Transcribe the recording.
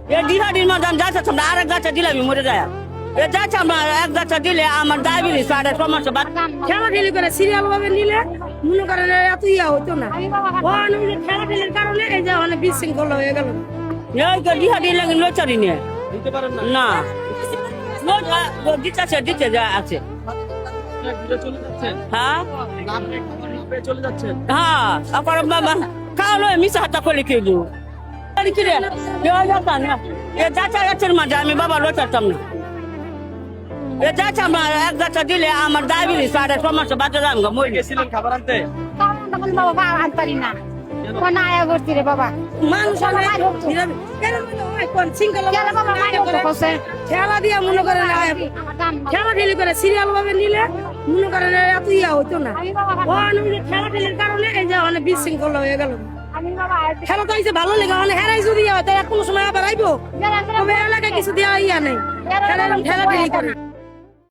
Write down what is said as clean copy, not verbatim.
এ ডিহাডির মধ্যে যাচ্ছে তোমরা আরেক গাছে দিলে আমি মরে যায় এ যাচ্ছে আমরা এক গাছে দিলে আমার ডায়াবেটিস আর সমস্যা খেলাধুলি করে সিরিয়াল ভাবে নিলে মনে করেন এত ইয়া হতো না খেলাধুলির কারণে এই যে অনেক বিশৃঙ্খলা হয়ে গেল ডিহাডি লাগে লোচারি নিয়ে দিতে পারেন না না দিতে যা আছে চলে যাচ্ছেন হ্যাঁ চলে যাচ্ছেন হ্যাঁ আপনার বাবা কালো মিশা হাতা করে কেউ কিরে এ যাচা গাছের মাঝে আমি বাবা লোচারতাম না এ যাচ্ছে আমরা এক গাছা দিলে আমার ডায়াবেটিস আর সমস্যা বাচ্চা দাম গা মই গেছিলেন খাবার আনতে বাবা আনতে পারি না কোন আয়া করছি রে বাবা মানুষ খেলা দিয়া মনে করেন খেলাধুলি করে সিরিয়াল ভাবে নিলে মনে করেন এত ইয়া হতো না খেলাধুলির কারণে এই যে অনেক বিশৃঙ্খলা হয়ে গেল খেলা তো হয়েছে ভালো লেগে মানে হেরাই যদি কোনো সময় আবার আইবো তবে এলাকায় কিছু দেওয়া ইয়া নেই খেলাধুলি করে